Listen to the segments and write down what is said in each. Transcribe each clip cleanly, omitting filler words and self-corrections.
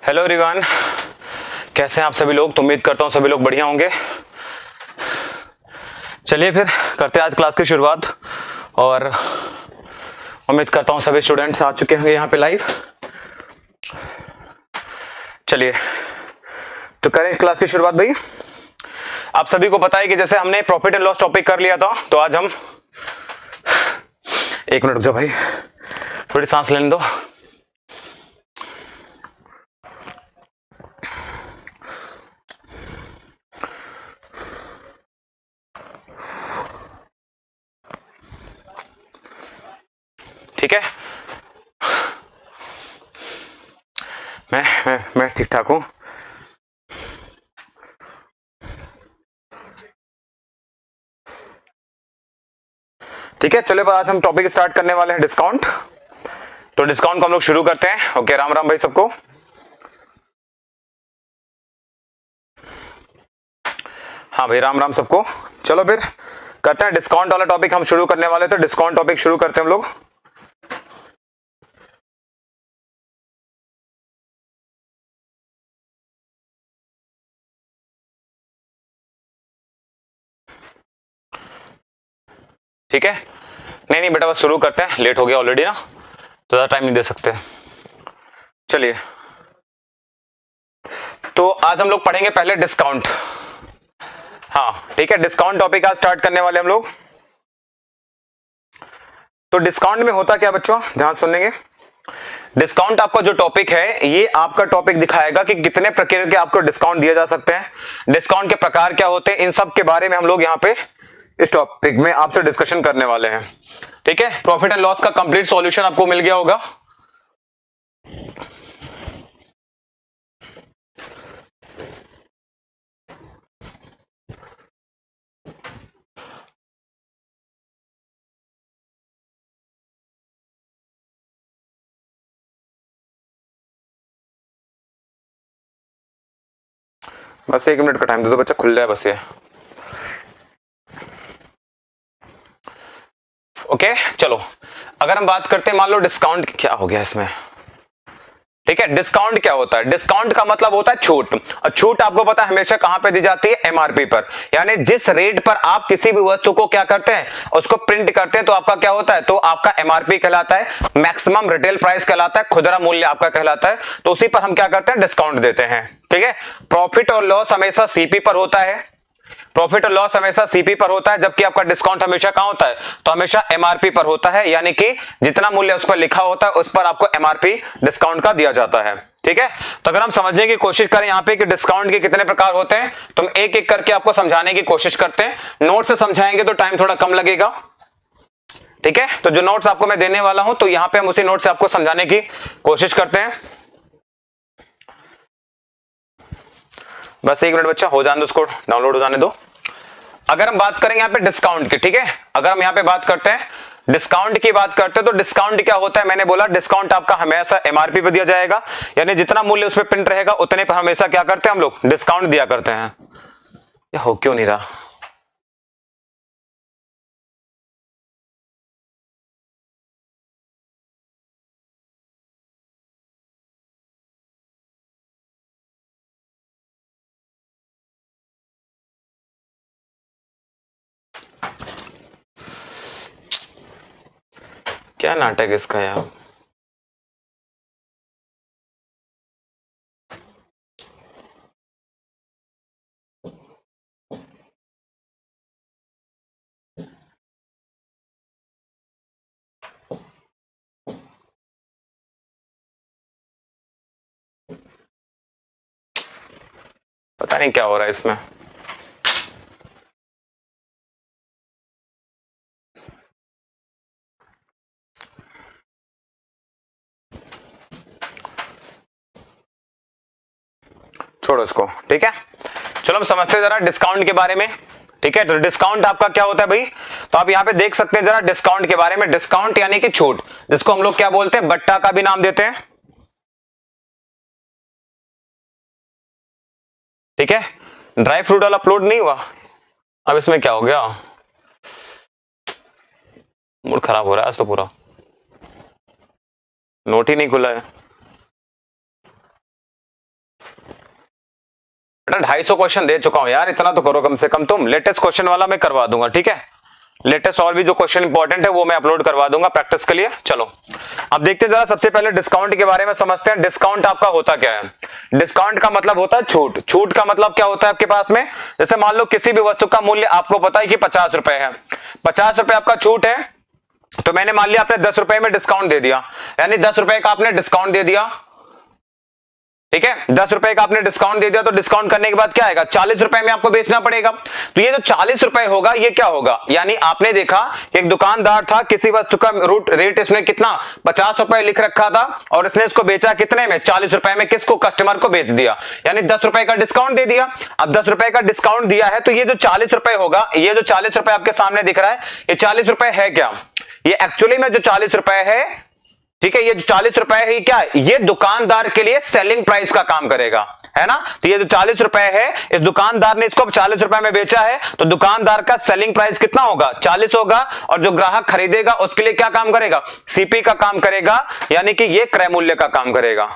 Hello everyone, कैसे हैं आप सभी लोग। तो उम्मीद करता हूं सभी लोग बढ़िया होंगे। चलिए फिर करते हैं आज क्लास की शुरुआत और उम्मीद करता हूं सभी स्टूडेंट्स आ चुके होंगे यहाँ पे लाइव। चलिए तो करें क्लास की शुरुआत। भाई आप सभी को पता है कि जैसे हमने प्रॉफिट एंड लॉस टॉपिक कर लिया था, तो आज हम एक मिनट रुक जाओ भाई, थोड़ी सांस लेने दो। ठीक है, मैं ठीक ठाक हूं। ठीक है, चलो आज हम टॉपिक स्टार्ट करने वाले हैं डिस्काउंट। तो डिस्काउंट को हम लोग शुरू करते हैं। ओके, राम राम भाई सबको। हाँ भाई, राम राम सबको। चलो फिर करते हैं डिस्काउंट वाला टॉपिक हम शुरू करने वाले थे। डिस्काउंट टॉपिक शुरू करते हैं हम लोग। ठीक है, नहीं बेटा, बस शुरू करते हैं, लेट हो गया ऑलरेडी ना, तो ज्यादा टाइम नहीं दे सकते। चलिए, तो आज हम लोग पढ़ेंगे पहले डिस्काउंट। हाँ ठीक है, डिस्काउंट टॉपिक आज स्टार्ट करने वाले हम लोग। तो डिस्काउंट में होता क्या बच्चों, ध्यान सुनेंगे। डिस्काउंट आपका जो टॉपिक है, ये आपका टॉपिक दिखाएगा कि कितने प्रकार के आपको डिस्काउंट दिए जा सकते हैं, डिस्काउंट के प्रकार क्या होते हैं, इन सब के बारे में हम लोग यहाँ पे इस टॉपिक में आपसे डिस्कशन करने वाले हैं। ठीक है, प्रॉफिट एंड लॉस का कंप्लीट सॉल्यूशन आपको मिल गया होगा। बस एक मिनट का टाइम दे दो बच्चा, खुल रहा है बस ये। ओके चलो, अगर हम बात करते हैं, मान लो डिस्काउंट क्या हो गया इसमें। ठीक है, डिस्काउंट क्या होता है? डिस्काउंट का मतलब होता है छूट। और छूट आपको पता है हमेशा कहां पे दी जाती है? एमआरपी पर। यानी जिस रेट पर आप किसी भी वस्तु को क्या करते हैं, उसको प्रिंट करते हैं, तो आपका क्या होता है? तो आपका एमआरपी कहलाता है, मैक्सिमम रिटेल प्राइस कहलाता है, खुदरा मूल्य आपका कहलाता है। तो उसी पर हम क्या करते हैं? डिस्काउंट देते हैं। ठीक है, प्रॉफिट और लॉस हमेशा सीपी पर होता है। प्रॉफिट और लॉस हमेशा सीपी पर होता है, जबकि आपका डिस्काउंट हमेशा कहां होता है? तो हमेशा एमआरपी पर होता है, यानी कि जितना मूल्य उस पर लिखा होता है उस पर आपको एमआरपी डिस्काउंट का दिया जाता है। ठीक है, तो अगर हम समझने की कोशिश करें यहाँ पे कि डिस्काउंट के कितने प्रकार होते हैं, तो हम एक एक करके आपको समझाने की कोशिश करते हैं। नोट से समझाएंगे तो टाइम थोड़ा कम लगेगा। ठीक है, तो जो नोट्स आपको मैं देने वाला हूं, तो यहाँ पे हम उसी नोट से आपको समझाने की कोशिश करते हैं। बस एक मिनट बच्चा, हो जाने दो, उसको डाउनलोड हो जाने दो। अगर हम बात करें यहाँ पे डिस्काउंट की, ठीक है, अगर हम यहाँ पे बात करते हैं डिस्काउंट की बात करते हैं, तो डिस्काउंट क्या होता है? मैंने बोला डिस्काउंट आपका हमेशा एमआरपी पे दिया जाएगा, यानी जितना मूल्य उस पर प्रिंट रहेगा उतने पर हमेशा क्या करते हैं हम लोग? डिस्काउंट दिया करते हैं। ये हो क्यों नहीं रहा? क्या नाटक इसका यार। पता नहीं क्या हो रहा है इसमें। छोड़ो इसको। ठीक है, चलो हम समझते हैं जरा डिस्काउंट के बारे में। ठीक है, तो डिस्काउंट आपका क्या होता है भाई? तो आप यहाँ पे देख सकते हैं जरा डिस्काउंट के बारे में। डिस्काउंट यानी कि छूट, जिसको हम लोग क्या बोलते हैं? बट्टा का भी नाम देते हैं। ठीक है, ड्राई फ्रूट वाला अपलोड नहीं हुआ। अब इसमें क्या हो गया? मूड खराब हो रहा है आज तो पूरा, नोट ही नहीं खुला है। बेटा 250 क्वेश्चन दे चुका हूं यार, इतना तो करो कम से कम तुम। लेटेस्ट क्वेश्चन वाला मैं करवा दूंगा, ठीक है। लेटेस्ट और भी जो क्वेश्चन इंपॉर्टेंट है वो मैं अपलोड करवा दूंगा प्रैक्टिस के लिए। चलो अब देखते हैं जरा, सबसे पहले डिस्काउंट के बारे में समझते हैं। डिस्काउंट आपका होता क्या है? डिस्काउंट का मतलब होता है छूट। छूट का मतलब क्या होता है आपके पास में? जैसे मान लो किसी भी वस्तु का मूल्य आपको पता है कि 50 रुपए है, 50 रुपए आपका छूट है, तो मैंने मान लिया आपने 10 रुपए में डिस्काउंट दे दिया, यानी 10 रुपए का आपने डिस्काउंट दे दिया, ठीक है। 10 रुपए का आपने डिस्काउंट दे दिया, तो डिस्काउंट करने के बाद क्या आएगा? 40 रुपए में आपको बेचना पड़ेगा। तो ये जो 40 रुपए होगा ये क्या होगा? यानी आपने देखा एक दुकानदार था, किसी वस्तु का रेट इसने कितना 50 रुपए लिख रखा था और इसने इसको बेचा कितने में? 40 रुपए में। किसको? कस्टमर को बेच दिया, यानी 10 रुपए का डिस्काउंट दे दिया। अब 10 रुपए का डिस्काउंट दिया है, तो ये जो 40 रुपए होगा, ये जो 40 रुपए आपके सामने दिख रहा है, ये 40 रुपए है क्या? ये एक्चुअली में जो 40 रुपए है, ठीक है, ये जो 40 रुपए है ये क्या है? ये दुकानदार के लिए सेलिंग प्राइस का काम करेगा, है ना। तो ये जो 40 रुपए है, इस दुकानदार ने इसको 40 रुपए में बेचा है, तो दुकानदार का सेलिंग प्राइस कितना होगा? 40 होगा। और जो ग्राहक खरीदेगा उसके लिए क्या काम करेगा? सीपी का काम करेगा, यानी कि ये क्रय मूल्य का काम करेगा।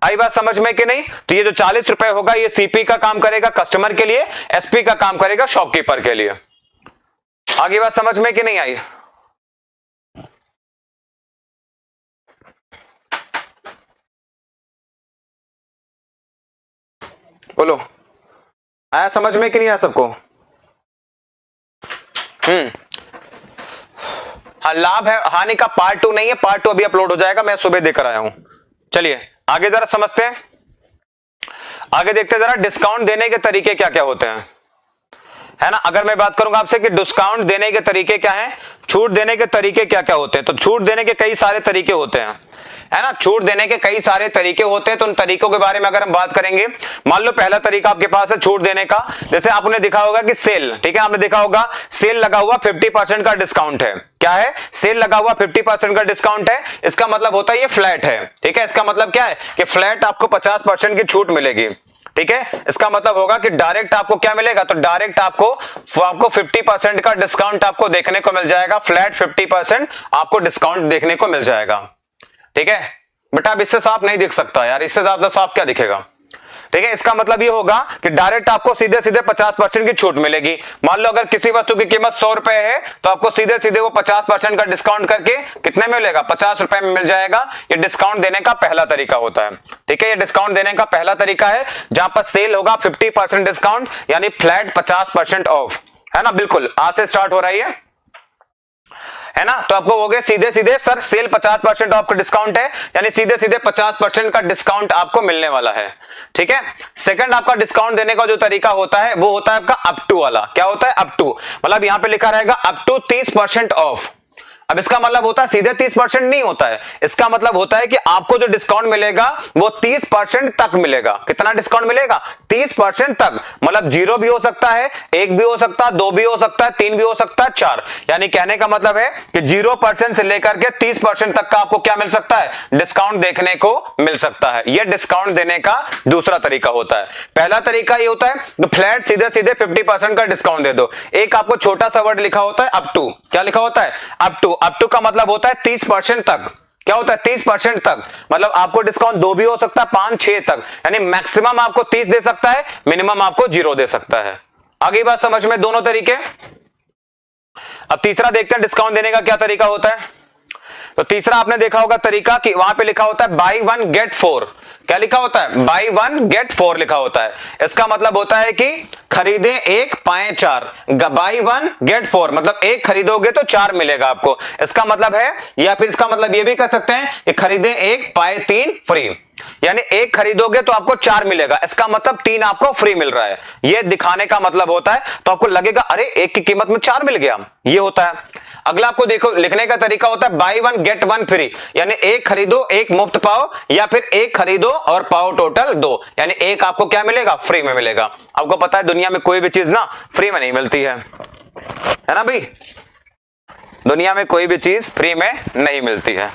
आई बात समझ में कि नहीं? तो ये जो 40 रुपए होगा ये सीपी का काम करेगा कस्टमर के लिए, एसपी का काम करेगा शॉपकीपर के लिए। आगे बात समझ में कि नहीं आई? बोलो, आया समझ में कि नहीं आया सबको? हाँ, लाभ है, हानि का पार्ट 2 नहीं है, पार्ट 2 अभी अपलोड हो जाएगा, मैं सुबह देकर आया हूं। चलिए आगे जरा समझते हैं, आगे देखते हैं जरा डिस्काउंट देने के तरीके क्या क्या होते हैं, है ना। अगर मैं बात करूंगा आपसे कि डिस्काउंट देने के तरीके क्या हैं, छूट देने के तरीके क्या क्या होते हैं, तो छूट देने के कई सारे तरीके होते हैं, है ना। छूट देने के कई सारे तरीके होते हैं, तो उन तरीकों के बारे में अगर हम बात करेंगे, मान लो पहला तरीका आपके पास है छूट देने का। जैसे आपने देखा होगा कि सेल, ठीक है, आपने देखा होगा सेल लगा हुआ 50% का डिस्काउंट है। क्या है? सेल लगा हुआ 50% का डिस्काउंट है, इसका मतलब होता है ये फ्लैट है, ठीक है। इसका मतलब क्या है कि फ्लैट आपको 50% की छूट मिलेगी, ठीक है। इसका मतलब होगा कि डायरेक्ट आपको क्या मिलेगा? तो डायरेक्ट आपको 50% का डिस्काउंट आपको देखने को मिल जाएगा, फ्लैट 50% आपको डिस्काउंट देखने को मिल जाएगा, ठीक है। बेटा अब इससे साफ नहीं दिख सकता यार, इससे ज्यादा साफ क्या दिखेगा, ठीक है। इसका मतलब ये होगा कि डायरेक्ट आपको सीधे सीधे 50% की छूट मिलेगी। मान लो अगर किसी वस्तु की कीमत 100 रुपए है, तो आपको सीधे सीधे वो 50% का डिस्काउंट करके कितने में मिलेगा? 50 रुपए में मिल जाएगा। ये डिस्काउंट देने का पहला तरीका होता है, ठीक है। ये डिस्काउंट देने का पहला तरीका है, जहां पर सेल होगा 50% डिस्काउंट, यानी फ्लैट 50% ऑफ, है ना। बिल्कुल आज से स्टार्ट हो रही है ना। तो आपको हो गए सीधे सीधे सर सेल 50% ऑफ का डिस्काउंट है, यानी सीधे सीधे 50% का डिस्काउंट आपको मिलने वाला है, ठीक है। सेकंड आपका डिस्काउंट देने का जो तरीका होता है वो होता है आपका अप टू वाला। क्या होता है? अप टू, मतलब यहां पे लिखा रहेगा अप टू 30% ऑफ। अब इसका मतलब होता है सीधे 30% नहीं होता है, इसका मतलब होता है कि आपको जो डिस्काउंट मिलेगा वो 30% तक मिलेगा। कितना डिस्काउंट मिलेगा? 30% तक। मतलब 0 भी हो सकता है, 1 भी हो सकता है, 2 भी हो सकता है, 3 भी हो सकता है, 4। यानी कहने का मतलब है कि 0% से लेकर के 30% तक का आपको क्या मिल सकता है? डिस्काउंट देखने को मिल सकता है। यह डिस्काउंट देने का दूसरा तरीका होता है। पहला तरीका ये होता है तो फ्लैट सीधे सीधे 50% का डिस्काउंट दे दो। एक आपको छोटा सा वर्ड लिखा होता है अप टू। क्या लिखा होता है? Up to. अप टू का मतलब होता है 30% तक। क्या होता है? 30% तक। मतलब आपको डिस्काउंट 2 भी हो सकता है, 5, 6 तक, यानी मैक्सिमम आपको 30 दे सकता है, मिनिमम आपको 0 दे सकता है। आगे बात समझ में दोनों तरीके। अब तीसरा देखते हैं डिस्काउंट देने का क्या तरीका होता है। तो तीसरा आपने देखा होगा तरीका कि वहां पे लिखा होता है बाई 1 गेट 4। क्या लिखा होता है? बाई 1 गेट 4 लिखा होता है। इसका मतलब होता है कि खरीदे 1 पाए 4, बाई 1 गेट 4, मतलब 1 खरीदोगे तो 4 मिलेगा आपको। इसका मतलब है, या फिर इसका मतलब ये भी कह सकते हैं कि खरीदे 1 पाए 3 फ्री, यानी 1 खरीदोगे तो आपको 4 मिलेगा, इसका मतलब 3 आपको फ्री मिल रहा है। यह दिखाने का मतलब होता है। तो आपको लगेगा अरे 1 की कीमत में 4 मिल गया, ये होता है। अगला आपको देखो लिखने का तरीका होता है बाई 1 गेट 1 फ्री, यानी 1 खरीदो 1 मुफ्त पाओ, या फिर 1 खरीदो और पाओ टोटल 2, यानी 1 आपको क्या मिलेगा? फ्री में मिलेगा। आपको पता है दुनिया में कोई भी चीज ना फ्री में नहीं मिलती है ना भाई। दुनिया में कोई भी चीज फ्री में नहीं मिलती है।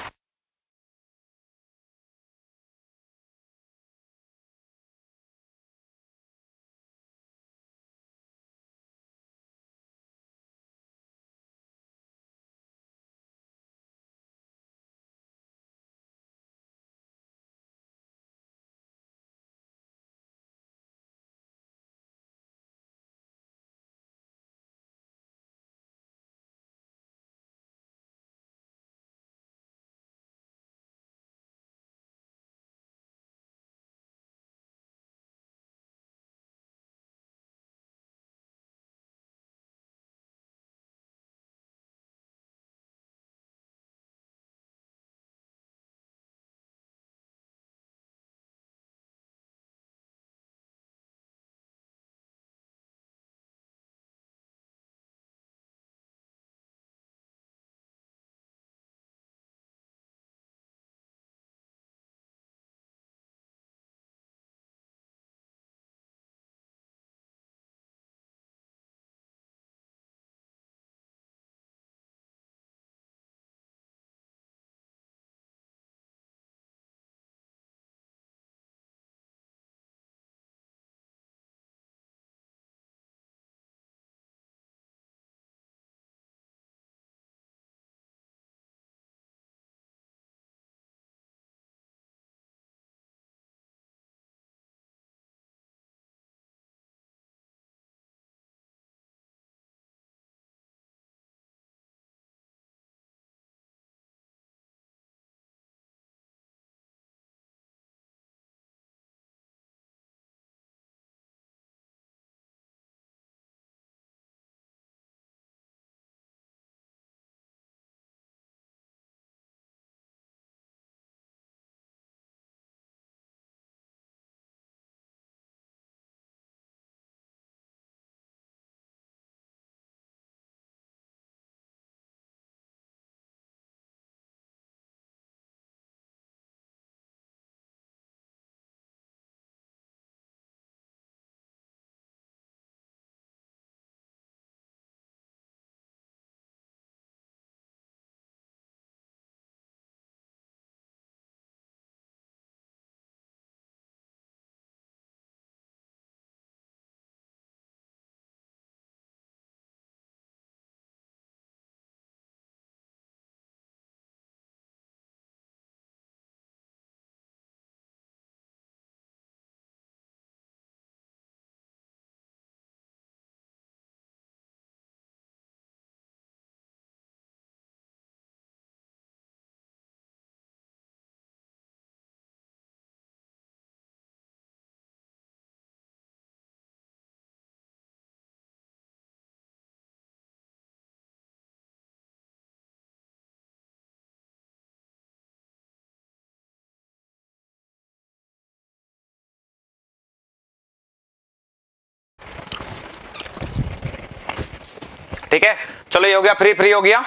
ठीक है, चलो ये हो गया फ्री, फ्री हो गया।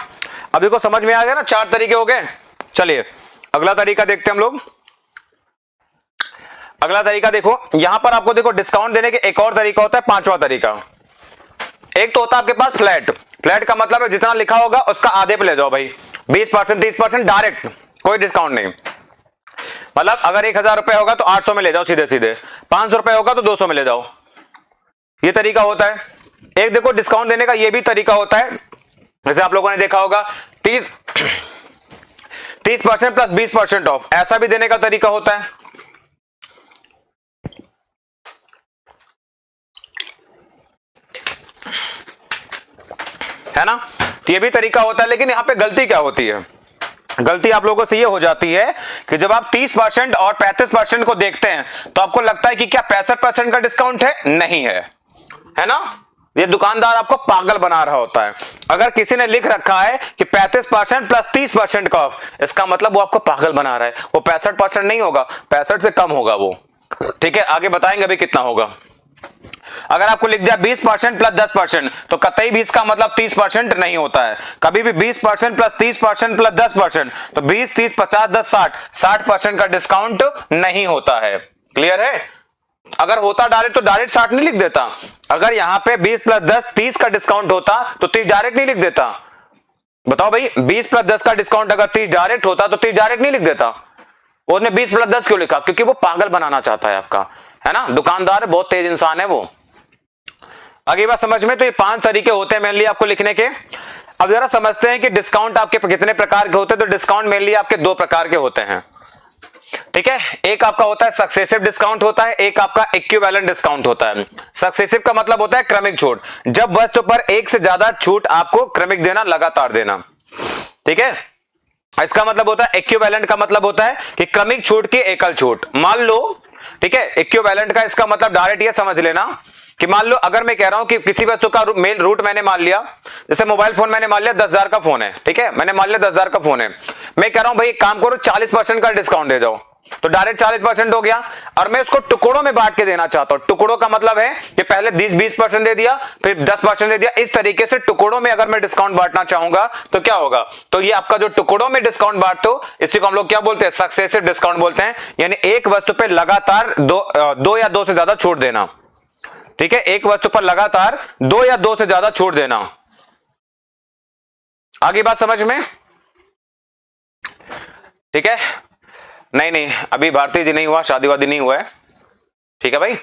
अभी को समझ में आ गया ना, 4 तरीके हो गए। चलिए अगला तरीका देखते हैं हम लोग। अगला तरीका देखो, यहां पर आपको देखो डिस्काउंट देने के एक और तरीका होता है, 5वां तरीका। एक तो होता है आपके पास फ्लैट। फ्लैट का मतलब है जितना लिखा होगा उसका आधे पे ले जाओ भाई, 20% 30% डायरेक्ट, कोई डिस्काउंट नहीं। मतलब अगर 1000 रुपए होगा तो 800 में ले जाओ सीधे सीधे, 500 रुपए होगा तो 200 में ले जाओ, ये तरीका होता है। एक देखो डिस्काउंट देने का ये भी तरीका होता है, जैसे आप लोगों ने देखा होगा 30% प्लस 20% ऑफ, ऐसा भी देने का तरीका होता है। है ना, तो ये भी तरीका होता है। लेकिन यहां पे गलती क्या होती है, गलती आप लोगों से ये हो जाती है कि जब आप 30% और 35% को देखते हैं तो आपको लगता है कि क्या 65% का डिस्काउंट है, नहीं है ना। ये दुकानदार आपको पागल बना रहा होता है। अगर किसी ने लिख रखा है कि 35% प्लस 30% का ऑफ, इसका मतलब वो आपको पागल बना रहा है। वो 65% नहीं होगा, 65 से कम होगा वो। ठीक है, आगे बताएंगे अभी कितना होगा। अगर आपको लिख दिया 20% प्लस 10%, तो कतई 20 का मतलब 30% नहीं होता है। कभी भी 20% प्लस 30% प्लस 10%, तो 20 30 50 10 60% का डिस्काउंट नहीं होता है। क्लियर है। अगर होता डायरेक्ट तो डायरेक्ट 60 नहीं लिख देता। अगर यहां पे 20 प्लस 10 30 का डिस्काउंट होता तो 30 डायरेक्ट नहीं लिख देता। बताओ भाई, 20 प्लस 10 का डिस्काउंट अगर 30 डायरेक्ट होता तो 30 डायरेक्ट नहीं लिख देता। उसने 20 प्लस 10 क्यों लिखा, क्योंकि वो पागल बनाना चाहता है आपका, है ना। दुकानदार बहुत तेज इंसान है वो। आगे बात समझ में, तो ये 5 तरीके होते हैं मेनली आपको लिखने के। अब जरा समझते हैं कि डिस्काउंट आपके कितने प्रकार के होते हैं। तो डिस्काउंट मेनली आपके 2 प्रकार के होते हैं। ठीक है, एक आपका होता है सक्सेसिव डिस्काउंट होता है, एक आपका इक्विवेलेंट डिस्काउंट होता है। सक्सेसिव का मतलब होता है क्रमिक छूट, जब वस्तु पर एक से ज्यादा छूट आपको क्रमिक देना, लगातार देना। ठीक है, इसका मतलब होता है इक्विवेलेंट का मतलब होता है कि क्रमिक छूट की एकल छूट। मान लो, ठीक है, इक्विवेलेंट का इसका मतलब डायरेक्ट ये समझ लेना कि मान लो अगर मैं कह रहा हूं कि किसी वस्तु का रूट मैंने मान लिया, जैसे मोबाइल फोन मैंने मान लिया 10,000 का फोन है। ठीक है, मैंने मान लिया 10,000 का फोन है। मैं कह रहा हूं भाई एक काम करो 40% का डिस्काउंट दे जाओ, तो डायरेक्ट 40% हो गया। और मैं उसको टुकड़ों में बांट के देना चाहता हूं। टुकड़ों का मतलब है कि पहले 20% दे दिया, फिर 10% दे दिया। इस तरीके से टुकड़ों में अगर मैं डिस्काउंट बांटना चाहूंगा तो क्या होगा, तो ये आपका जो टुकड़ों में डिस्काउंट बांटते हो, इसी को हम लोग क्या बोलते हैं, सक्सेसिव डिस्काउंट बोलते हैं। यानी एक वस्तु पे लगातार दो या दो से ज्यादा छूट देना। ठीक है, एक वस्तु पर लगातार 2 या 2 से ज्यादा छूट देना। आगे बात समझ में। ठीक है, नहीं नहीं अभी भारती जी नहीं हुआ, शादी वादी नहीं हुआ है। ठीक है भाई।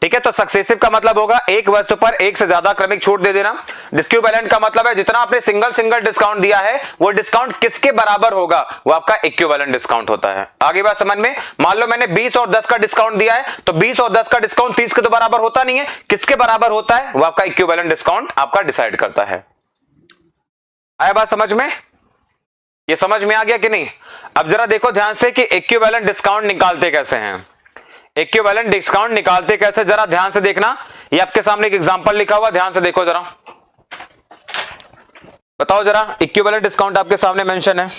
ठीक है, तो सक्सेसिव का मतलब होगा एक वस्तु पर एक से ज्यादा क्रमिक छूट दे देना। इक्विवेलेंट का मतलब है जितना आपने सिंगल सिंगल डिस्काउंट दिया है वो डिस्काउंट किसके बराबर होगा, वो आपका इक्विवेलेंट डिस्काउंट होता है। आगे बात समझ में। मान लो मैंने 20 और 10 का डिस्काउंट दिया है, तो 20 और 10 का डिस्काउंट 30 के तो बराबर होता नहीं है, किसके बराबर होता है, वो आपका इक्विवेलेंट डिस्काउंट आपका डिसाइड करता है। आया बात समझ में, ये समझ में आ गया कि नहीं। अब जरा देखो ध्यान से कि इक्विवेलेंट डिस्काउंट निकालते कैसे हैं। इक्विवेलेंट डिस्काउंट निकालते कैसे, जरा ध्यान से देखना। ये आपके सामने एक एग्जांपल लिखा हुआ, ध्यान से देखो जरा, बताओ जरा। इक्विवेलेंट डिस्काउंट आपके सामने मेंशन है।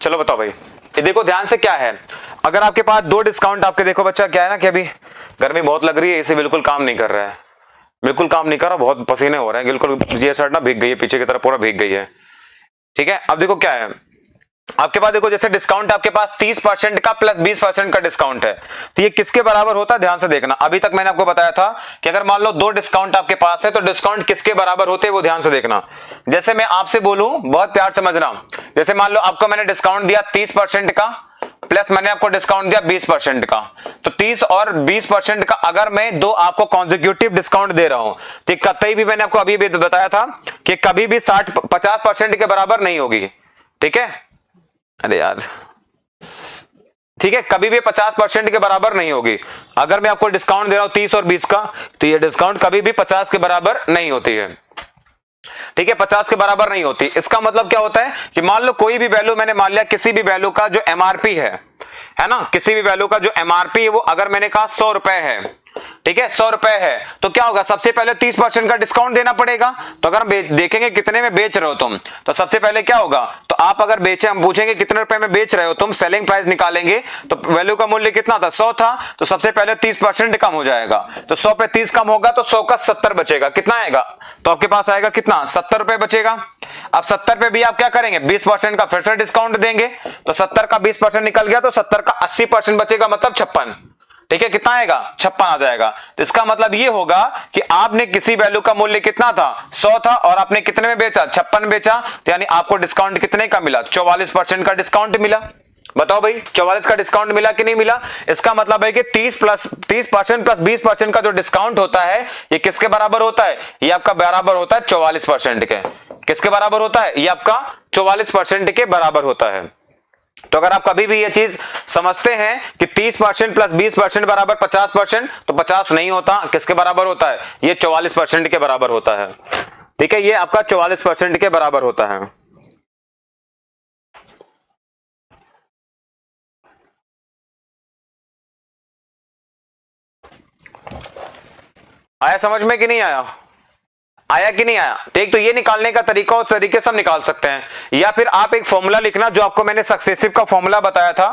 चलो बताओ भाई, ये देखो ध्यान से क्या है, अगर आपके पास दो डिस्काउंट आपके, देखो बच्चा क्या है ना कि अभी गर्मी बहुत लग रही है, इसे बिल्कुल काम नहीं कर रहा है, बिल्कुल काम नहीं कर रहा, बहुत पसीने हो रहे हैं, बिल्कुल ये शर्ट ना भीग गई है, पीछे की तरफ पूरा भीग गई है। ठीक है, अब देखो क्या है आपके पास, देखो जैसे डिस्काउंट आपके पास 30% का प्लस 20% का डिस्काउंट है, तो ये किसके बराबर होता है, ध्यान से देखना। अभी तक मैंने आपको बताया था कि अगर मान लो दो डिस्काउंट आपके पास है तो डिस्काउंट किसके बराबर होते हैं, वो ध्यान से देखना। जैसे मैं आपसे बोलूं, बहुत प्यार समझना, जैसे मान लो आपको मैंने डिस्काउंट दिया 30% का, प्लस मैंने आपको डिस्काउंट दिया 20% का, तो 30 और 20% का अगर मैं दो आपको कॉन्जिक्यूटिव डिस्काउंट दे रहा हूं, तो कतई भी, मैंने आपको अभी भी बताया था कि कभी भी 50% के बराबर नहीं होगी। ठीक है, अरे यार, ठीक है, कभी भी 50% के बराबर नहीं होगी। अगर मैं आपको डिस्काउंट दे रहा हूं 30 और 20 का, तो ये डिस्काउंट कभी भी 50 के बराबर नहीं होती है। ठीक है, 50 के बराबर नहीं होती। इसका मतलब क्या होता है कि मान लो कोई भी वैल्यू, मैंने मान लिया किसी भी वैल्यू का जो एमआरपी है ना, किसी भी वैल्यू का जो एमआरपी है वो अगर मैंने कहा 100 रुपए है, ठीक है 100 रुपए है, तो क्या होगा, सबसे पहले 30% का डिस्काउंट देना पड़ेगा। तो अगर हम देखेंगे कितने में बेच रहे हो तुम, तो सबसे पहले क्या होगा, तो आप अगर बेचे, हम पूछेंगे कितने रुपए में बेच रहे हो तुम, सेलिंग प्राइस निकालेंगे, तो वैल्यू का मूल्य कितना था, 100 था, तो सबसे पहले 30% कम हो जाएगा, तो 100 पे 30 कम होगा तो 100 का 70 बचेगा, कितना आएगा, तो आपके पास आएगा कितना, 70 रुपए बचेगा। अब 70 पे भी आप क्या करेंगे, 20% का फिर से डिस्काउंट देंगे, तो 70 का 20% निकल गया, तो 70 का 80% बचेगा, मतलब 56। ठीक है, कितना आएगा, 56 आ जाएगा। तो इसका मतलब ये होगा कि आपने किसी वैल्यू का मूल्य कितना था, 100 था, और आपने कितने में बेचा, 56 बेचा, तो यानी आपको डिस्काउंट कितने का मिला, 44% का डिस्काउंट मिला। बताओ भाई, 44 का डिस्काउंट मिला कि नहीं मिला। इसका मतलब है कि 30% प्लस 20% का जो डिस्काउंट होता है, ये किसके बराबर होता है, ये आपका बराबर होता है 44% के। किसके बराबर होता है, ये आपका 44% के बराबर होता है। तो अगर आप कभी भी ये चीज समझते हैं कि 30% प्लस 20% बराबर 50%, तो 50 नहीं होता, किसके बराबर होता है, ये 44% के बराबर होता है। ठीक है, ये आपका 44% के बराबर होता है। आया समझ में कि नहीं आया, आया कि नहीं आया। ठीक, तो ये निकालने का तरीका और तरीके से हम निकाल सकते हैं, या फिर आप एक फॉर्मूला लिखना, जो आपको मैंने सक्सेसिव का फॉर्मूला बताया था,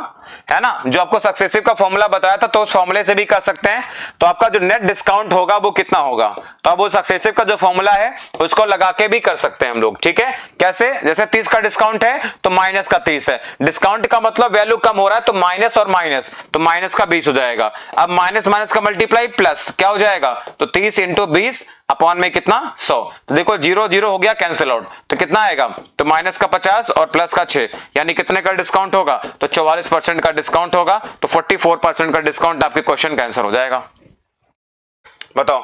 है ना, जो आपको सक्सेसिव का फॉर्मूला बताया था, तो उस फॉर्मूले से भी कर सकते हैं। तो आपका जो नेट डिस्काउंट होगा वो कितना होगा, तो अब वो सक्सेसिव का जो फॉर्मूला है उसको लगा के भी कर सकते हैं हम लोग। ठीक है, कैसे, जैसे 30 का डिस्काउंट है तो माइनस का 30 है, डिस्काउंट का मतलब वैल्यू कम हो रहा है, तो माइनस और माइनस, तो माइनस का 20 हो जाएगा। अब माइनस माइनस का मल्टीप्लाई प्लस क्या हो जाएगा, तो 30 इंटू 20 अपॉन में कितना, 100। तो देखो 0 0 हो गया कैंसिल आउट, तो कितना आएगा, तो माइनस का 50 और प्लस का 6, यानी कितने का डिस्काउंट होगा, तो 44% का डिस्काउंट होगा, तो 44% का डिस्काउंट आपके क्वेश्चन का आंसर हो जाएगा। बताओ,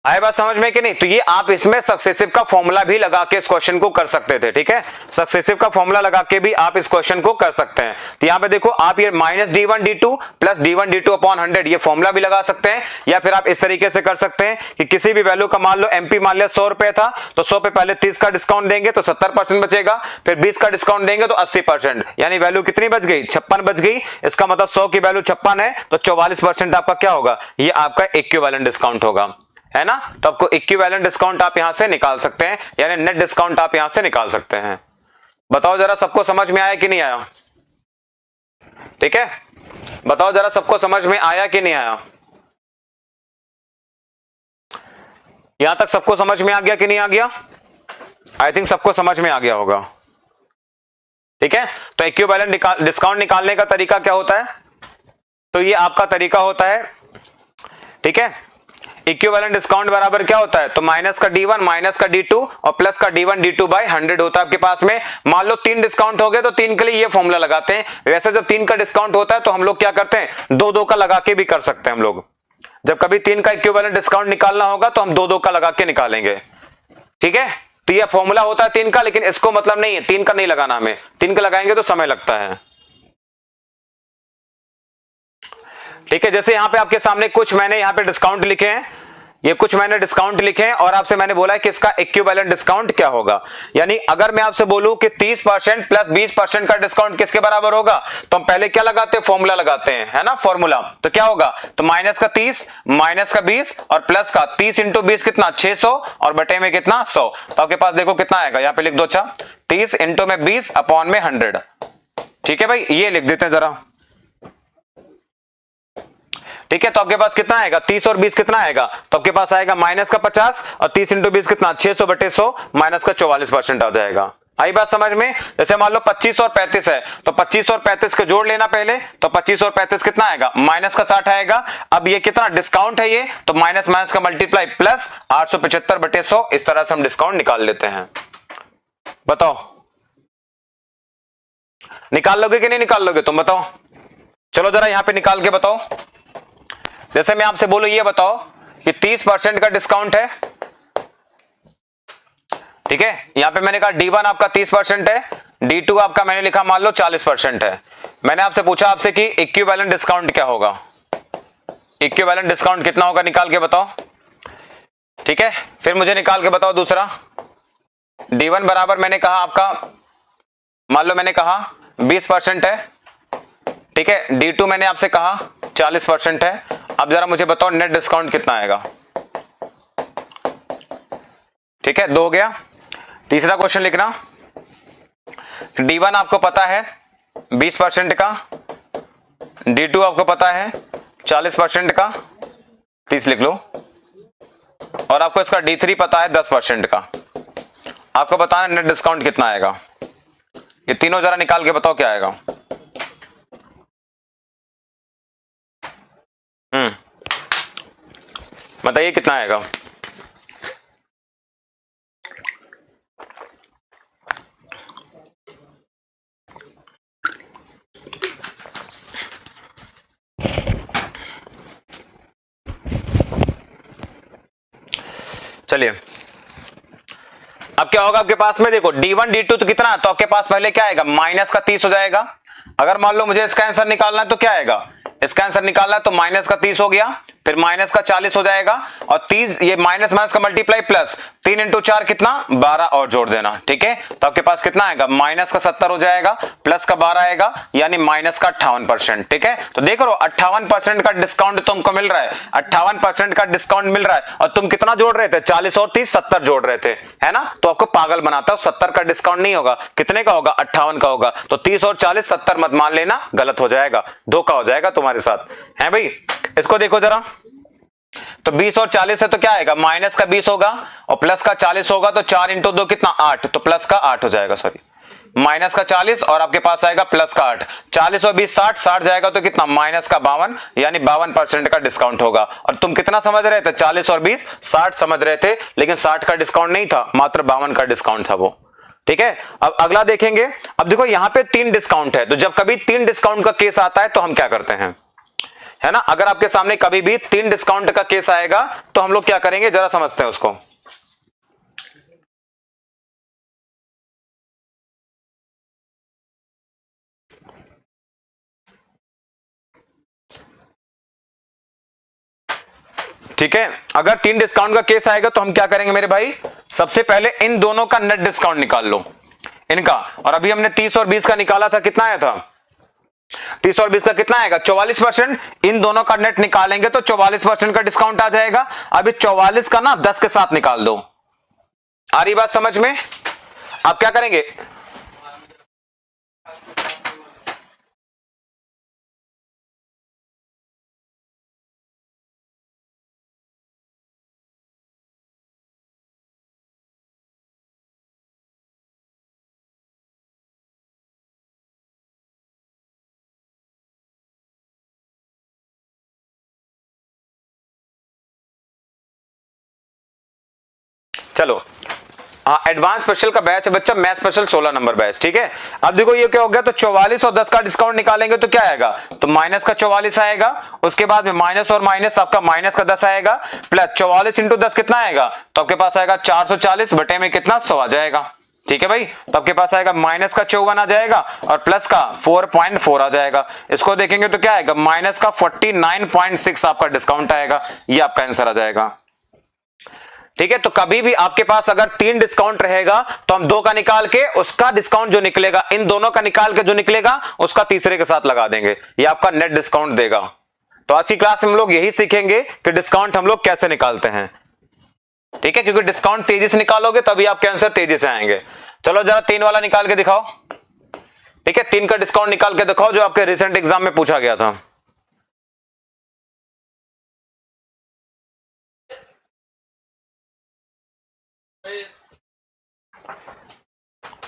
आए बात समझ में कि नहीं। तो ये आप इसमें सक्सेसिव का फॉर्मूला भी लगा के इस क्वेश्चन को कर सकते थे। ठीक है, सक्सेसिव का फॉर्मूला लगा के भी आप इस क्वेश्चन को कर सकते हैं। तो यहां पे देखो, आप ये minus d1 d2 plus d1 d2 upon 100 ये फॉर्मूला भी लगा सकते हैं, या फिर आप इस तरीके से कर सकते हैं कि किसी भी वैल्यू का मान लो एमपी मान लिया 100 रुपए था, तो 100 पे पहले 30 का डिस्काउंट देंगे तो 70% बचेगा, फिर 20 का डिस्काउंट देंगे तो 80%, यानी वैल्यू कितनी बच गई, 56 बच गई। इसका मतलब 100 की वैल्यू 56 है, तो 44% आपका क्या होगा, ये आपका इक्विवेलेंट डिस्काउंट होगा, है ना। तो आपको इक्विवेलेंट डिस्काउंट आप यहां से निकाल सकते हैं, यानी नेट डिस्काउंट आप यहां से निकाल सकते हैं। बताओ जरा सबको समझ में आया कि नहीं आया। ठीक है, बताओ जरा सबको समझ में आया कि नहीं आया, यहां तक सबको समझ में आ गया कि नहीं आ गया। आई थिंक सबको समझ में आ गया होगा। ठीक है, तो इक्विवेलेंट डिस्काउंट निकालने का तरीका क्या होता है, तो ये आपका तरीका होता है। ठीक है, इक्विवेलेंट डिस्काउंट बराबर क्या होता है, तो माइनस का d1 माइनस का d2 और प्लस का d1 d2 बाय 100 होता है आपके पास में। मान लो 3 डिस्काउंट हो गए तो 3 के लिए ये फॉर्मूला लगाते हैं। वैसे जब 3 का डिस्काउंट होता है तो हम लोग क्या करते हैं, 2 का लगा के भी कर सकते हैं हम लोग। जब कभी 3 का इक्विवेलेंट डिस्काउंट निकालना होगा तो हम 2 का लगा के निकालेंगे। ठीक है, तो ये फॉर्मूला होता है 3 का, लेकिन इसको मतलब नहीं है 3 का नहीं लगाना हमें, 3 का लगाएंगे तो समय लगता है। ठीक है, जैसे यहां पे आपके सामने कुछ मैंने यहां पे डिस्काउंट लिखे हैं, ये कुछ मैंने डिस्काउंट लिखे हैं और आपसे मैंने बोला है कि इसका इक्विवेलेंट डिस्काउंट क्या होगा। यानी अगर मैं आपसे बोलूं कि 30% प्लस 20% का डिस्काउंट किसके बराबर होगा, तो हम पहले क्या लगाते हैं, फॉर्मूला लगाते हैं, है ना, फॉर्मूला। तो क्या होगा, तो माइनस का 30 माइनस का 20 और प्लस का 30 इंटू 20 कितना 600 और बटे में कितना 100। तो आपके पास देखो कितना आएगा, यहां पे लिख दो, अच्छा 30 इंटू में 20 अपॉन में 100। ठीक है भाई, ये लिख देते हैं जरा। ठीक है, तो आपके पास कितना आएगा, 30 और 20 कितना आएगा, तो आपके पास आएगा माइनस का 50 और 30 इंटू 20 कितना 600 बटे 100 माइनस का 44% आ जाएगा। आई बात समझ में। जैसे मान लो 25 और 35 है, तो 25 और 35 के जोड़ लेना पहले, तो 25 और 35 कितना आएगा, माइनस का 60 आएगा। अब ये कितना डिस्काउंट है ये, तो माइनस माइनस का मल्टीप्लाई प्लस 875 बटे 100, इस तरह से हम डिस्काउंट निकाल लेते हैं। बताओ निकाल लोगे कि नहीं निकाल लोगे, तुम बताओ। चलो जरा यहां पे निकाल के बताओ। जैसे मैं आपसे बोलूं ये बताओ कि 30% का डिस्काउंट है, ठीक है। यहां पे मैंने कहा D1 आपका 30% है, D2 आपका मैंने लिखा मान लो 40% है। मैंने आपसे पूछा आपसे कि इक्विवेलेंट डिस्काउंट क्या होगा, इक्विवेलेंट डिस्काउंट कितना होगा, निकाल के बताओ। ठीक है, फिर मुझे निकाल के बताओ दूसरा। D1 बराबर मैंने कहा आपका, मान लो मैंने कहा 20% है, ठीक है। D2 मैंने आपसे कहा 40% है। अब जरा मुझे बताओ नेट डिस्काउंट कितना आएगा। ठीक है, 2 हो गया। तीसरा क्वेश्चन लिखना, D1 आपको पता है 20% का, D2 आपको पता है 40% का, 30 लिख लो, और आपको इसका D3 पता है 10% का। आपको बताना नेट डिस्काउंट कितना आएगा। ये तीनों जरा निकाल के बताओ क्या आएगा। बताइए कितना आएगा। चलिए अब क्या होगा आपके पास में, देखो D1 D2 तो कितना, तो आपके पास पहले क्या आएगा, माइनस का 30 हो जाएगा। अगर मान लो मुझे इसका आंसर निकालना है तो क्या आएगा, इसका आंसर निकालना है तो माइनस का 30 हो गया, फिर माइनस का 40 हो जाएगा, और 30 ये माइनस माइनस का मल्टीप्लाई प्लस 3 इंटू 4 कितना 12 और जोड़ देना। ठीक है, तो आपके पास कितना आएगा, माइनस का 70 हो जाएगा, प्लस का 12 आएगा, यानी माइनस का 58%। ठीक है, तो देख लो 58% का डिस्काउंट तुमको मिल रहा है, 58% का डिस्काउंट मिल रहा है, और तुम कितना जोड़ रहे थे, 40 और 30 70 जोड़ रहे थे, है ना। तो आपको पागल बनाता हूं, 70 का डिस्काउंट नहीं होगा, कितने का होगा, 58 का होगा। तो 30 और 40 70 मत मान लेना, गलत हो जाएगा, धोखा हो जाएगा तुम्हारे साथ, है भाई। इसको देखो जरा, तो 20 और 40 है तो क्या आएगा, माइनस का 20 होगा और प्लस का 40 होगा, तो 4 इंटू 2 कितना 8, तो प्लस का 8 हो जाएगा, सॉरी माइनस का 40 और आपके पास आएगा प्लस का 8। 40 और 20 60, 60 जाएगा तो कितना माइनस का 52, यानी 52% का डिस्काउंट होगा। और तुम कितना समझ रहे थे, 40 और 20 60 समझ रहे थे, लेकिन 60 का डिस्काउंट नहीं था, मात्र 52 का डिस्काउंट था वो। ठीक है, अब अगला देखेंगे। अब देखो यहां पे 3 डिस्काउंट है, तो जब कभी 3 डिस्काउंट का केस आता है तो हम क्या करते हैं, है ना। अगर आपके सामने कभी भी 3 डिस्काउंट का केस आएगा तो हम लोग क्या करेंगे, जरा समझते हैं उसको। ठीक है, अगर 3 डिस्काउंट का केस आएगा तो हम क्या करेंगे मेरे भाई, सबसे पहले इन दोनों का नेट डिस्काउंट निकाल लो, इनका। और अभी हमने 30 और 20 का निकाला था, कितना आया था, 30 और 20 का कितना आएगा 44%। इन दोनों का नेट निकालेंगे तो 44% का डिस्काउंट आ जाएगा। अभी 44 का ना 10 के साथ निकाल दो, आ रही बात समझ में। आप क्या करेंगे, चलो हाँ, एडवांस स्पेशल का बैच है बच्चा, मैथ स्पेशल 16 नंबर बैच। ठीक है, अब देखो ये क्या हो गया, तो 44 और 10 का डिस्काउंट निकालेंगे तो क्या आएगा, तो माइनस का 44 आएगा, उसके बाद में माइनस और माइनस आपका माइनस का 10 आएगा, प्लस 44 इंटू 10 कितना आएगा, तो आपके पास आएगा 440 बटे में कितना 100 आ जाएगा। ठीक है भाई, तो आपके पास आएगा माइनस का 54 आ जाएगा और प्लस का 4.4 आ जाएगा। इसको देखेंगे तो क्या आएगा, माइनस का 49.6 आपका डिस्काउंट आएगा, ये आपका आंसर आ जाएगा। ठीक है, तो कभी भी आपके पास अगर 3 डिस्काउंट रहेगा तो हम 2 का निकाल के उसका डिस्काउंट जो निकलेगा, इन दोनों का निकाल के जो निकलेगा उसका तीसरे के साथ लगा देंगे, ये आपका नेट डिस्काउंट देगा। तो आज की क्लास में हम लोग यही सीखेंगे कि डिस्काउंट हम लोग कैसे निकालते हैं। ठीक है, क्योंकि डिस्काउंट तेजी से निकालोगे तभी आपके आंसर तेजी से आएंगे। चलो जरा 3 वाला निकाल के दिखाओ। ठीक है, 3 का डिस्काउंट निकाल के दिखाओ जो आपके रिसेंट एग्जाम में पूछा गया था।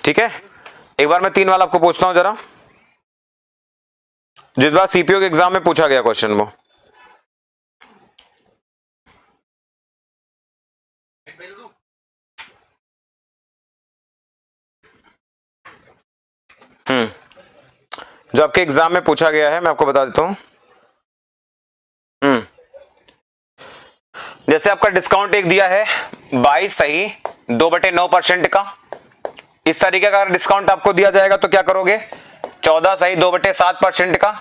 ठीक है, एक बार मैं 3 वाला आपको पूछता हूं जरा, जिस बार सीपीओ के एग्जाम में पूछा गया क्वेश्चन वो। जो आपके एग्जाम में पूछा गया है मैं आपको बता देता हूं। जैसे आपका डिस्काउंट एक दिया है 22 सही 2/9% का, इस तरीके का डिस्काउंट आपको दिया जाएगा तो क्या करोगे, 14 सही 2/7% का,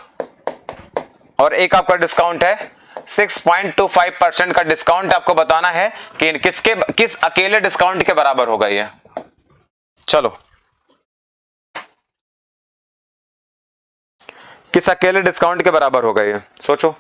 और एक आपका डिस्काउंट है 6.25% का डिस्काउंट। आपको बताना है कि किस अकेले डिस्काउंट के बराबर होगा ये। चलो, किस अकेले डिस्काउंट के बराबर होगा ये, सोचो।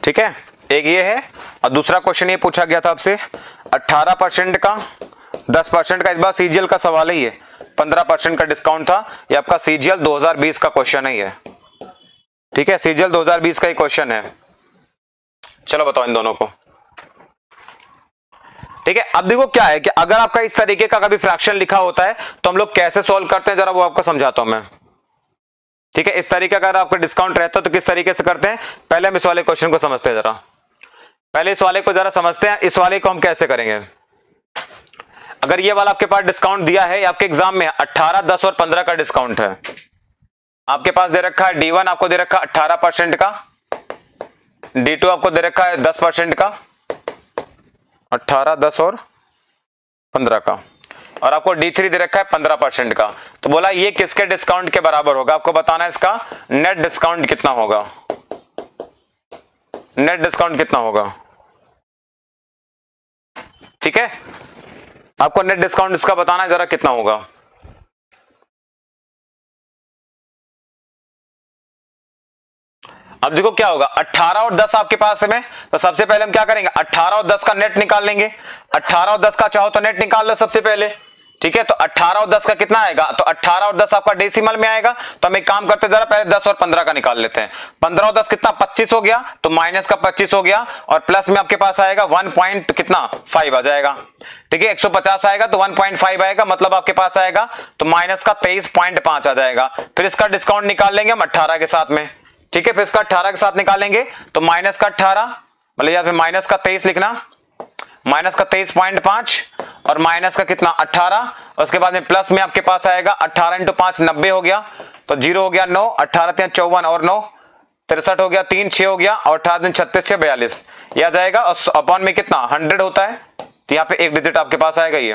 ठीक है, एक ये है, और दूसरा क्वेश्चन ये पूछा गया था आपसे 18% का 10% का, इस बार सीजीएल का सवाल ही है, 15% का डिस्काउंट था। ये आपका सीजीएल 2020 का क्वेश्चन है ये। ठीक है, सीजीएल 2020 का ही क्वेश्चन है। चलो बताओ इन दोनों को। ठीक है, अब देखो क्या है कि अगर आपका इस तरीके का कभी फ्रैक्शन लिखा होता है तो हम लोग कैसे सॉल्व करते हैं, जरा वो आपको समझाता हूं मैं। ठीक है, इस तरीके का अगर आपका डिस्काउंट रहता है तो किस तरीके से करते हैं, पहले हम इस वाले क्वेश्चन को समझते हैं जरा। पहले इस वाले को जरा समझते हैं, इस वाले को हम कैसे करेंगे। अगर ये वाला आपके पास डिस्काउंट दिया है, आपके एग्जाम में 18, 10 और 15 का डिस्काउंट है, आपके पास दे रखा है D1 आपको दे रखा है 18% का, D2 आपको दे रखा है 10% का, 18, 10 और 15 का, और आपको D3 दे रखा है 15% का। तो बोला ये किसके डिस्काउंट के बराबर होगा, आपको बताना है इसका नेट डिस्काउंट कितना होगा। नेट डिस्काउंट कितना होगा, ठीक है, आपको नेट डिस्काउंट इसका बताना है जरा कितना होगा। अब देखो क्या होगा, 18 और 10 आपके पास में, तो सबसे पहले हम क्या करेंगे, 18 और 10 का नेट निकाल लेंगे। 18 और 10 का चाहो तो नेट निकाल लो सबसे पहले। ठीक है, तो 18 और 10 का कितना आएगा, तो 18 और 10 आपका डेसिमल में आएगा, तो हम एक काम करते जरा पहले 10 और 15 का निकाल लेते हैं। 15 और 10 कितना, 25 हो गया, तो माइनस का 25 हो गया, और प्लस में आपके पास आएगा 1 पॉइंट कितना 5 आ जाएगा। ठीक है, 150 आएगा तो 1.5 आएगा, मतलब आपके पास आएगा तो माइनस का 23.5 आ जाएगा। फिर इसका डिस्काउंट निकाल लेंगे हम 18 के साथ में। ठीक है, फिर इसका 18 के साथ निकालेंगे तो माइनस का 18, मतलब या फिर माइनस का 23 लिखना, माइनस का 23.5 और माइनस का कितना 18, और उसके बाद में प्लस में आपके पास आएगा 18 इंटू 5 90 हो गया, तो 0 हो गया 9, 18 3 54 और 9 63 हो गया, 3 6 हो गया, और 18 36 6 42 यह आ जाएगा, और अपॉन में कितना 100 होता है, तो यहाँ पे एक डिजिट आपके पास आएगा ये,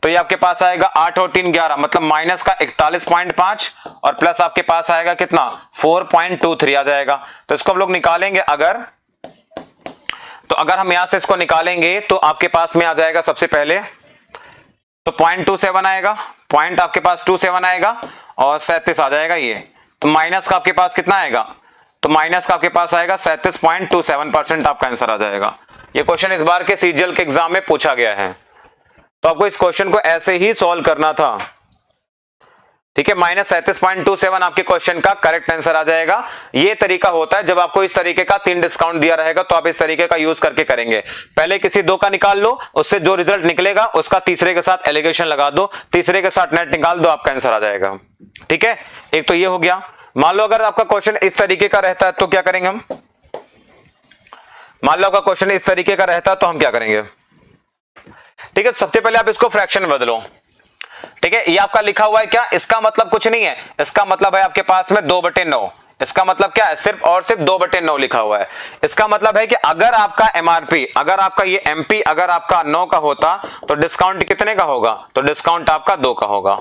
तो ये आपके पास आएगा 8 और 3 11, मतलब माइनस का 41.5 और प्लस आपके पास आएगा कितना 4.23 आ जाएगा। तो इसको हम लोग निकालेंगे अगर, तो अगर हम यहां से इसको निकालेंगे तो आपके पास में आ जाएगा सबसे पहले तो 0.27 आएगा, पॉइंट आपके पास 27 आएगा, और 37 आ जाएगा ये, तो माइनस का आपके पास कितना आएगा, तो माइनस का आपके पास आएगा 37.27% आपका आंसर आ जाएगा। ये क्वेश्चन इस बार के सीजीएल के एग्जाम में पूछा गया है, तो आपको इस क्वेश्चन को ऐसे ही सॉल्व करना था। ठीक है, -37.27 आपके क्वेश्चन का करेक्ट आंसर आ जाएगा। ये तरीका होता है जब आपको इस तरीके का 3 डिस्काउंट दिया रहेगा तो आप इस तरीके का यूज करके करेंगे। पहले किसी 2 का निकाल लो, उससे जो रिजल्ट निकलेगा उसका तीसरे के साथ एलिगेशन लगा दो, तीसरे के साथ नेट निकाल दो, आपका आंसर आ जाएगा। ठीक है, एक तो ये हो गया। मान लो अगर आपका क्वेश्चन इस तरीके का रहता है तो क्या करेंगे हम, मान लो आपका क्वेश्चन इस तरीके का रहता है तो हम क्या करेंगे। ठीक है, सबसे पहले आप इसको फ्रैक्शन में बदलो। ठीक है, ये आपका लिखा हुआ है क्या, इसका मतलब कुछ नहीं है, इसका मतलब है आपके पास में 2/9, इसका मतलब क्या है, सिर्फ और सिर्फ 2/9 लिखा हुआ है। इसका मतलब है कि अगर आपका एमआरपी, अगर आपका ये एमपी अगर आपका 9 का होता तो डिस्काउंट कितने का होगा, तो डिस्काउंट आपका 2 का होगा।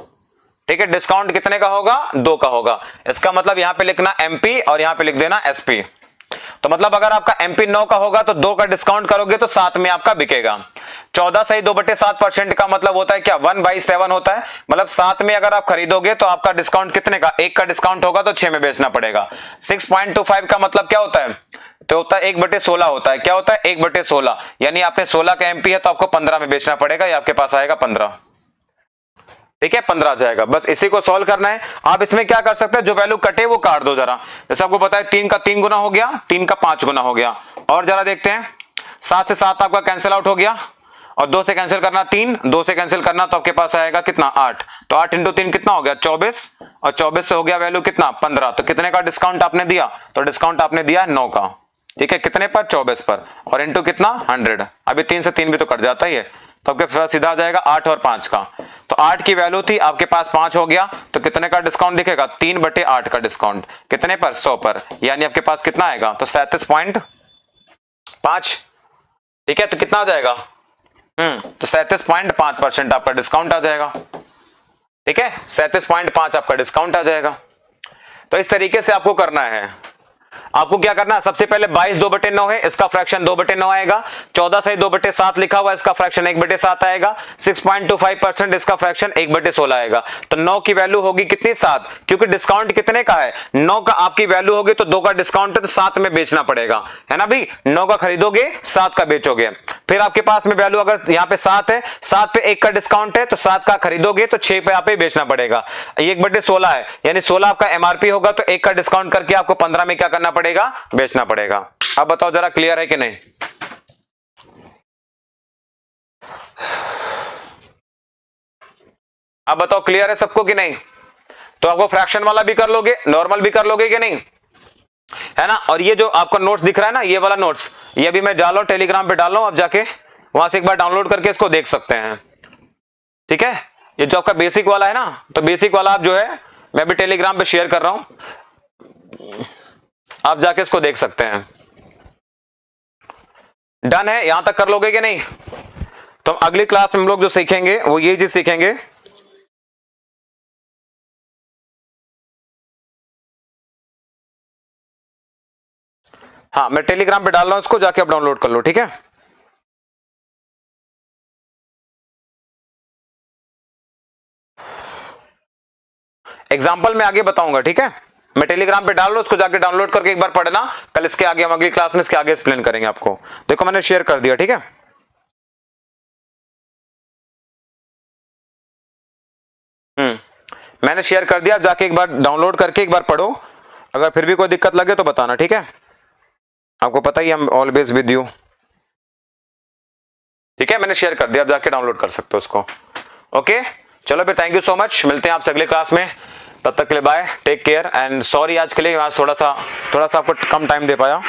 ठीक है, डिस्काउंट कितने का होगा, 2 का होगा। इसका मतलब यहां पे लिखना एमपी और यहां पे लिख देना एसपी। तो मतलब अगर आपका एमपी 9 का होगा तो 2 का डिस्काउंट करोगे तो 7 में आपका बिकेगा। 14 सही 2/7% का मतलब होता है क्या, 1/7 होता है। मतलब 7 में अगर आप खरीदोगे तो आपका डिस्काउंट कितने का, 1 का डिस्काउंट होगा तो 6 में बेचना पड़ेगा। 6.25 का मतलब क्या होता है, तो होता है 1/16 होता है। क्या होता है, 1/16, यानी आपने 16 का एमपी है तो आपको 15 में बेचना पड़ेगा, ये आपके पास आएगा 15। ठीक है, 15 जाएगा। बस इसी को सॉल्व करना है। आप इसमें क्या कर सकते हैं, जो वैल्यू कटे वो काट दो जरा। जैसे आपको पता है 3 का 3 गुना हो गया, 3 का 5 गुना हो गया। और जरा देखते हैं, 7 से 7 आपका कैंसिल आउट हो गया, और 2 से कैंसिल करना 3, 2 से कैंसिल करना तो आपके पास आएगा कितना, 8। तो 8 इंटू 3 कितना हो गया, 24, और 24 से हो गया वैल्यू कितना, 15। तो कितने का डिस्काउंट आपने दिया, तो डिस्काउंट आपने दिया 9 का। ठीक है, कितने पर, 24 पर, और इंटू कितना, 100। अभी 3 से 3 भी तो कट जाता ही है, तो आपके पास सीधा आ जाएगा 8 और 5 का। तो 8 की वैल्यू थी, आपके पास 5 हो गया, तो कितने का डिस्काउंट दिखेगा, 3/8 का डिस्काउंट। कितने पर, 100 पर, यानी आपके पास कितना आएगा, तो 37.5। ठीक है, तो कितना आ जाएगा, तो 37.5% आपका डिस्काउंट आ जाएगा। ठीक है, 37.5 आपका डिस्काउंट आ जाएगा। तो इस तरीके से आपको करना है। आपको क्या करना है, सबसे पहले 22 2/9 है, इसका फ्रैक्शन 2/9 आएगा। 14 से 2/7 लिखा हुआ है, इसका फ्रैक्शन 1/7 आएगा। 6.25% इसका फ्रैक्शन 1/16 आएगा। तो 9 की वैल्यू होगी कितनी, 7, क्योंकि डिस्काउंट कितने का है, 9 का आपकी वैल्यू होगी तो 2 का डिस्काउंट है तो 7 में बेचना पड़ेगा, है ना भाई। 9 का खरीदोगे, 7 का बेचोगे। फिर आपके पास में वैल्यू अगर यहाँ पे 7 है, 7 पे 1 का डिस्काउंट है तो 7 का खरीदोगे तो 6 पे आप बेचना पड़ेगा। 1/16 है, यानी 16 आपका एमआरपी होगा, तो 1 का डिस्काउंट करके आपको 15 में क्या करना पड़ेगा, बेचना पड़ेगा। अब बताओ जरा, क्लियर है कि नहीं। अब बताओ क्लियर है सबको कि नहीं। तो आपको फ्रैक्शन वाला भी कर लोगे, नॉर्मल भी कर लोगे कि नहीं, है ना। और ये जो आपका नोट्स दिख रहा है ना, ये वाला नोट्स, ये अभी मैं डाल रहा हूं टेलीग्राम पे, डाल रहा हूं, आप जाके वहां से एक बार डाउनलोड करके इसको देख सकते हैं। ठीक है, ये जो आपका बेसिक वाला है ना, तो बेसिक वाला आप जो है मैं भी टेलीग्राम पे शेयर कर रहा हूं, आप जाके इसको देख सकते हैं। डन है, यहां तक कर लोगे कि नहीं। तो अगली क्लास में हम लोग जो सीखेंगे वो ये चीज सीखेंगे, हाँ मैं टेलीग्राम पे डाल रहा हूं इसको, जाके आप डाउनलोड कर लो। ठीक है, एग्जाम्पल मैं आगे बताऊंगा। ठीक है, मैं टेलीग्राम पे डाल रहा हूं, उसको जाके डाउनलोड करके एक बार पढ़ना। कल इसके आगे हम अगली क्लास में इसके आगे एक्सप्लेन करेंगे आपको। देखो मैंने शेयर कर दिया। ठीक है, मैंने शेयर कर दिया, जाके एक बार डाउनलोड करके एक बार पढ़ो। अगर फिर भी कोई दिक्कत लगे तो बताना। ठीक है, आपको पता ही हम ऑलवेज विद यू। ठीक है, मैंने शेयर कर दिया, आप जाके डाउनलोड कर सकते हो उसको। ओके, चलो फिर, थैंक यू सो मच, मिलते हैं आपसे अगले क्लास में। तब तक के लिए bye, take care, and sorry आज के लिए, आज थोड़ा सा आपको कम टाइम दे पाया।